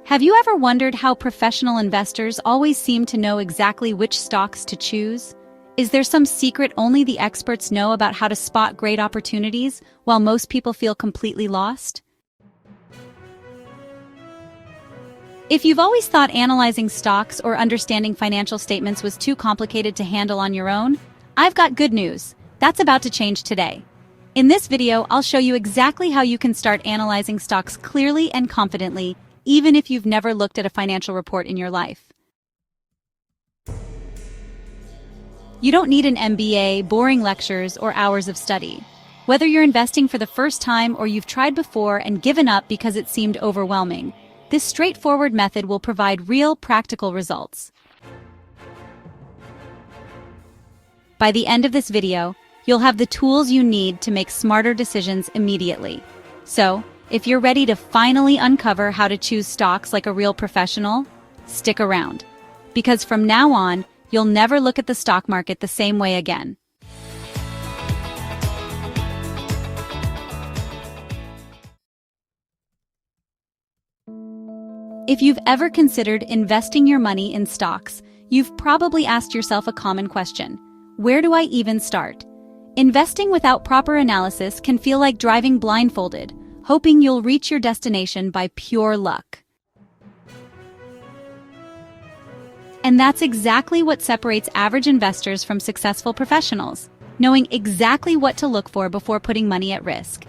Have you ever wondered how professional investors always seem to know exactly which stocks to choose? Is there some secret only the experts know about how to spot great opportunities, while most people feel completely lost? If you've always thought analyzing stocks or understanding financial statements was too complicated to handle on your own, I've got good news. That's about to change today. In this video, I'll show you exactly how you can start analyzing stocks clearly and confidently, even if you've never looked at a financial report in your life. You don't need an MBA, boring lectures, or hours of study. Whether you're investing for the first time or you've tried before and given up because it seemed overwhelming, this straightforward method will provide real, practical results. By the end of this video, you'll have the tools you need to make smarter decisions immediately. So, if you're ready to finally uncover how to choose stocks like a real professional, stick around. Because from now on, you'll never look at the stock market the same way again. If you've ever considered investing your money in stocks, you've probably asked yourself a common question: where do I even start? Investing without proper analysis can feel like driving blindfolded, hoping you'll reach your destination by pure luck. And that's exactly what separates average investors from successful professionals, knowing exactly what to look for before putting money at risk.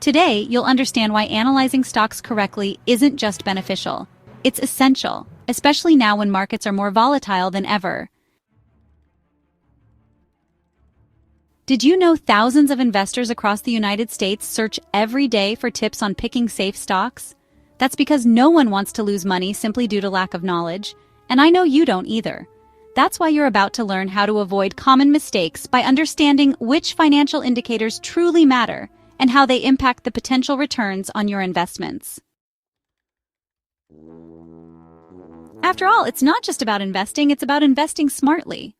Today, you'll understand why analyzing stocks correctly isn't just beneficial. It's essential, especially now when markets are more volatile than ever. Did you know thousands of investors across the United States search every day for tips on picking safe stocks? That's because no one wants to lose money simply due to lack of knowledge, and I know you don't either. That's why you're about to learn how to avoid common mistakes by understanding which financial indicators truly matter and how they impact the potential returns on your investments. After all, it's not just about investing, it's about investing smartly.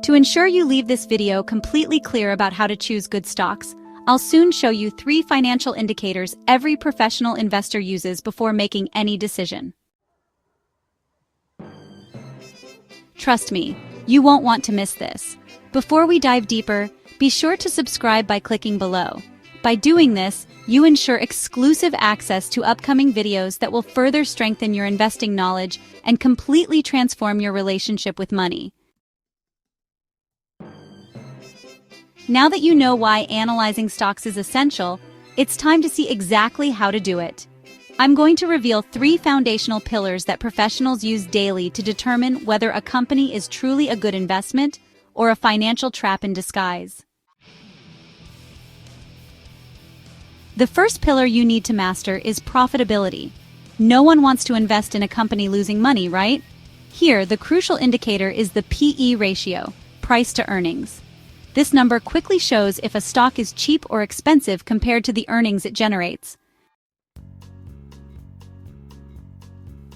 To ensure you leave this video completely clear about how to choose good stocks, I'll soon show you 3 financial indicators every professional investor uses before making any decision. Trust me, you won't want to miss this. Before we dive deeper, be sure to subscribe by clicking below. By doing this, you ensure exclusive access to upcoming videos that will further strengthen your investing knowledge and completely transform your relationship with money. Now that you know why analyzing stocks is essential, it's time to see exactly how to do it. I'm going to reveal 3 foundational pillars that professionals use daily to determine whether a company is truly a good investment or a financial trap in disguise. The first pillar you need to master is profitability. No one wants to invest in a company losing money, right? Here, the crucial indicator is the PE ratio, price to earnings. This number quickly shows if a stock is cheap or expensive compared to the earnings it generates.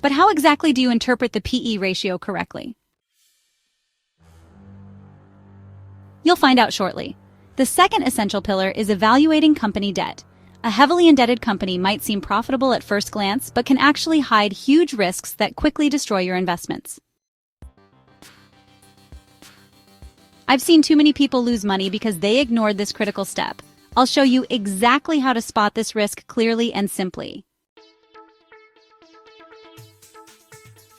But how exactly do you interpret the PE ratio correctly? You'll find out shortly. The second essential pillar is evaluating company debt. A heavily indebted company might seem profitable at first glance, but can actually hide huge risks that quickly destroy your investments. I've seen too many people lose money because they ignored this critical step. I'll show you exactly how to spot this risk clearly and simply.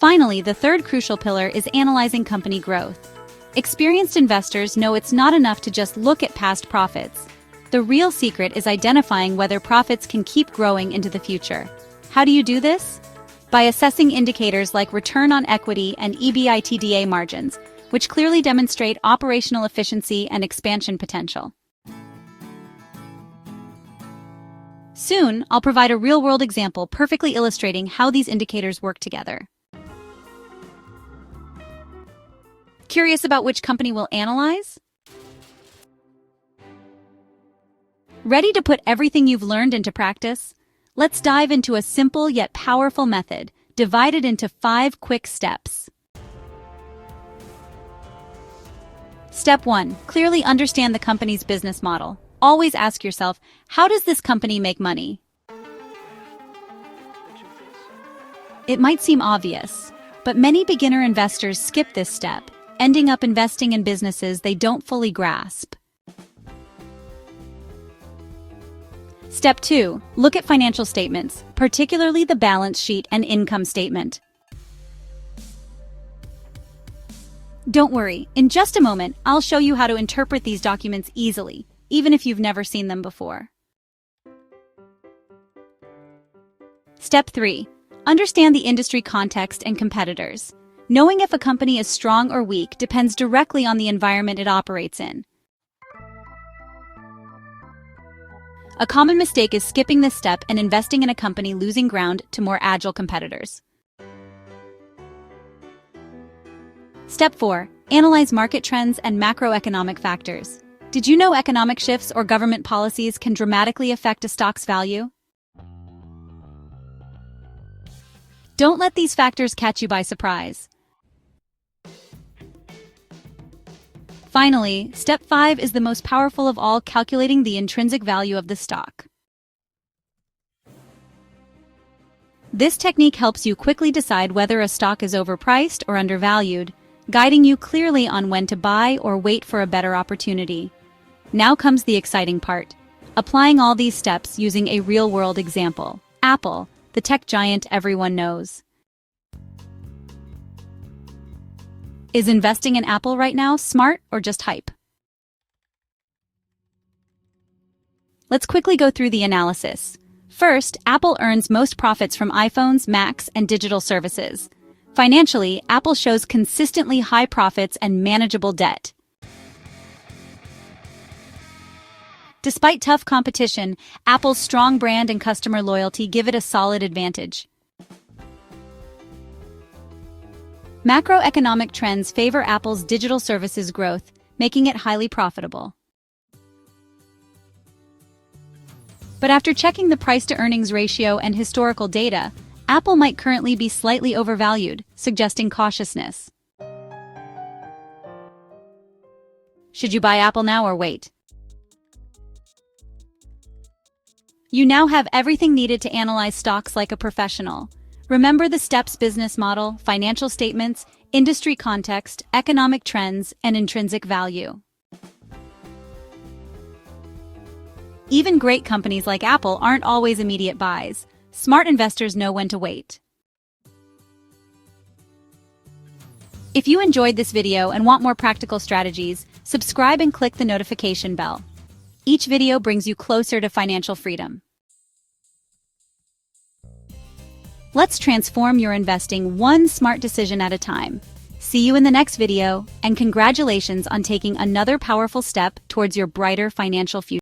Finally, the third crucial pillar is analyzing company growth. Experienced investors know it's not enough to just look at past profits. The real secret is identifying whether profits can keep growing into the future. How do you do this? By assessing indicators like return on equity and EBITDA margins, which clearly demonstrate operational efficiency and expansion potential. Soon, I'll provide a real-world example perfectly illustrating how these indicators work together. Curious about which company we'll analyze? Ready to put everything you've learned into practice? Let's dive into a simple yet powerful method, divided into 5 quick steps. Step 1. Clearly understand the company's business model. Always ask yourself, how does this company make money? It might seem obvious, but many beginner investors skip this step, ending up investing in businesses they don't fully grasp. Step 2. Look at financial statements, particularly the balance sheet and income statement. Don't worry, in just a moment, I'll show you how to interpret these documents easily, even if you've never seen them before. Step 3. Understand the industry context and competitors. Knowing if a company is strong or weak depends directly on the environment it operates in. A common mistake is skipping this step and investing in a company losing ground to more agile competitors. Step 4. Analyze market trends and macroeconomic factors. Did you know economic shifts or government policies can dramatically affect a stock's value? Don't let these factors catch you by surprise. Finally, step 5 is the most powerful of all, calculating the intrinsic value of the stock. This technique helps you quickly decide whether a stock is overpriced or undervalued, guiding you clearly on when to buy or wait for a better opportunity. Now comes the exciting part: applying all these steps using a real-world example. Apple, the tech giant everyone knows. Is investing in Apple right now smart or just hype? Let's quickly go through the analysis. First, Apple earns most profits from iPhones, Macs, and digital services. Financially, Apple shows consistently high profits and manageable debt. Despite tough competition, Apple's strong brand and customer loyalty give it a solid advantage. Macroeconomic trends favor Apple's digital services growth, making it highly profitable. But after checking the price-to-earnings ratio and historical data, Apple might currently be slightly overvalued, suggesting cautiousness. Should you buy Apple now or wait? You now have everything needed to analyze stocks like a professional. Remember the steps: business model, financial statements, industry context, economic trends, and intrinsic value. Even great companies like Apple aren't always immediate buys. Smart investors know when to wait. If you enjoyed this video and want more practical strategies, subscribe and click the notification bell. Each video brings you closer to financial freedom. Let's transform your investing one smart decision at a time. See you in the next video, and congratulations on taking another powerful step towards your brighter financial future.